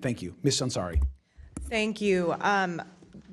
Thank you. Ms. Ansari. Thank you.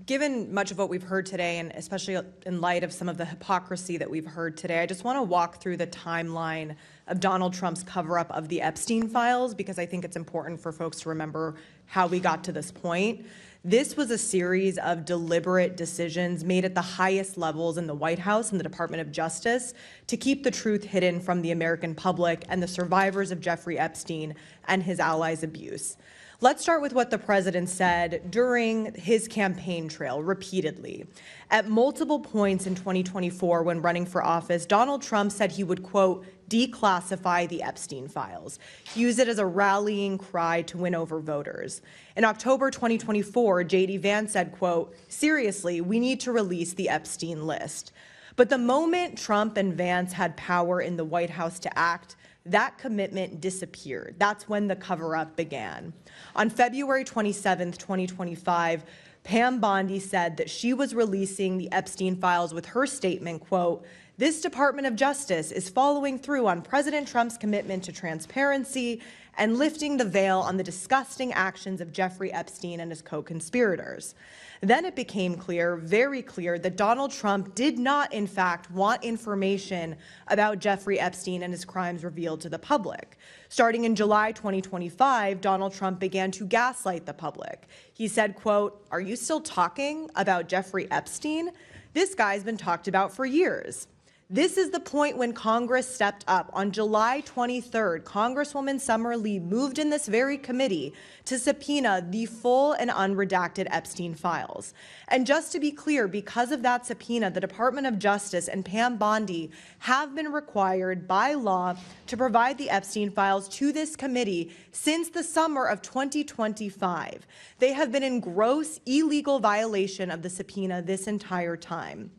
Given much of what we've heard today, and especially in light of some of the hypocrisy that we've heard today, I just want to walk through the timeline of Donald Trump's cover-up of the Epstein files, because I think it's important for folks to remember how we got to this point. This was a series of deliberate decisions made at the highest levels in the White House and the Department of Justice to keep the truth hidden from the American public and the survivors of Jeffrey Epstein and his allies' abuse. Let's start with what the president said during his campaign trail repeatedly. At multiple points in 2024 when running for office, Donald Trump said he would, quote, declassify the Epstein files. He used it as a rallying cry to win over voters. In October 2024, J.D. Vance said, quote, seriously, we need to release the Epstein list. But the moment Trump and Vance had power in the White House to act, that commitment disappeared. That's when the cover-up began. On February 27, 2025, Pam Bondi said that she was releasing the Epstein files with her statement, quote, this Department of Justice is following through on President Trump's commitment to transparency and lifting the veil on the disgusting actions of Jeffrey Epstein and his co-conspirators. Then it became clear, very clear, that Donald Trump did not, in fact, want information about Jeffrey Epstein and his crimes revealed to the public. Starting in July 2025, Donald Trump began to gaslight the public. He said, quote, are you still talking about Jeffrey Epstein? This guy's been talked about for years. This is the point when Congress stepped up. On July 23rd, Congresswoman Summer Lee moved in this very committee to subpoena the full and unredacted Epstein files. And just to be clear, because of that subpoena, the Department of Justice and Pam Bondi have been required by law to provide the Epstein files to this committee since the summer of 2025. They have been in gross illegal violation of the subpoena this entire time.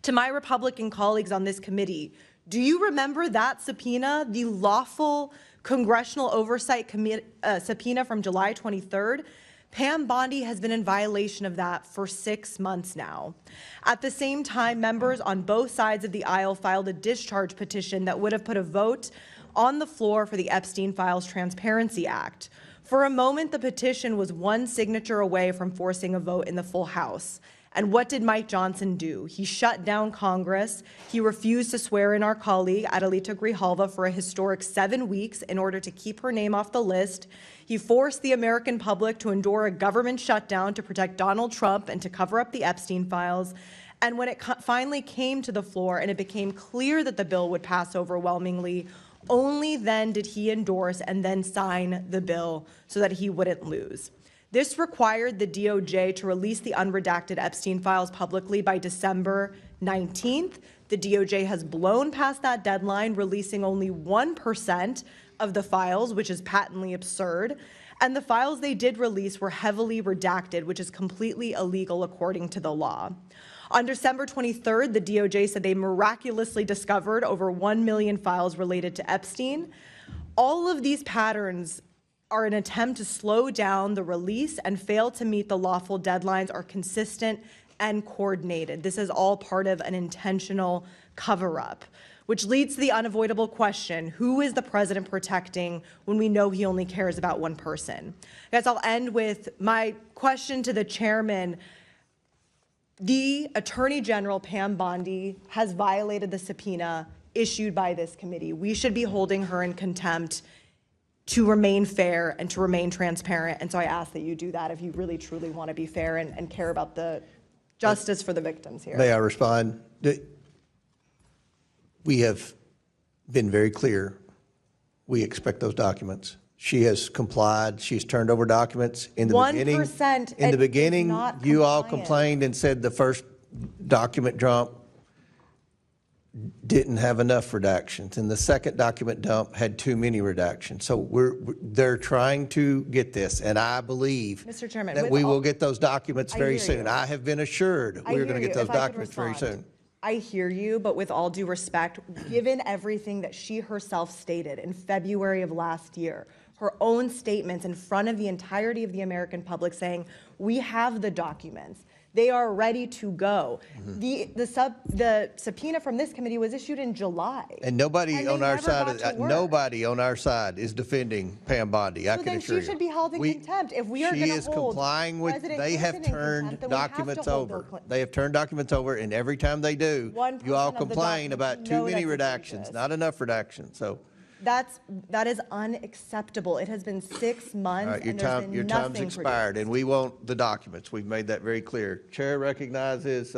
To my Republican colleagues on this committee, do you remember that subpoena, the lawful Congressional Oversight Committee subpoena from July 23rd? Pam Bondi has been in violation of that for 6 months now. At the same time, members on both sides of the aisle filed a discharge petition that would have put a vote on the floor for the Epstein Files Transparency Act. For a moment, the petition was one signature away from forcing a vote in the full House. And what did Mike Johnson do? He shut down Congress. He refused to swear in our colleague, Adelita Grijalva, for a historic 7 weeks in order to keep her name off the list. He forced the American public to endure a government shutdown to protect Donald Trump and to cover up the Epstein files. And when it finally came to the floor and it became clear that the bill would pass overwhelmingly, only then did he endorse and then sign the bill so that he wouldn't lose. This required the DOJ to release the unredacted Epstein files publicly by December 19th. The DOJ has blown past that deadline, releasing only 1% of the files, which is patently absurd. And the files they did release were heavily redacted, which is completely illegal according to the law. On December 23rd, the DOJ said they miraculously discovered over 1 million files related to Epstein. All of these patterns are an attempt to slow down the release and fail to meet the lawful deadlines are consistent and coordinated. This is all part of an intentional cover-up, which leads to the unavoidable question, who is the president protecting when we know he only cares about one person? I guess I'll end with my question to the chairman. The Attorney General, Pam Bondi, has violated the subpoena issued by this committee. We should be holding her in contempt to remain fair and to remain transparent. And so I ask that you do that if you really truly want to be fair and care about the justice for the victims here. May I respond? We have been very clear. We expect those documents. She has complied. She's turned over documents. In the 1% in the beginning, you all complained and said the first document dump didn't have enough redactions, and the second document dump had too many redactions. So they're trying to get this, and I believe, Mr. Chairman, that we will get those documents very soon. I have been assured we're going to get those documents very soon. I hear you, but with all due respect, given everything that she herself stated in February of last year, her own statements in front of the entirety of the American public saying, we have the documents, They are ready to go. Mm-hmm. The subpoena from this committee was issued in July. And nobody And on they our never side, got to work. nobody on our side is defending Pam Bondi, I So can then assure you. she should be held in contempt. If we are She going to is hold complying with, President they have Clinton in turned contempt, then we have to documents hold Bill over. Clinton. They have turned documents over, and every time they do, 1% you all of the complain documents, about you too know many that's redactions, egregious. not enough redactions, so. That is unacceptable. It has been 6 months All right, and there's been your time's nothing expired, produced. and we want the documents. We've made that very clear. Chair recognizes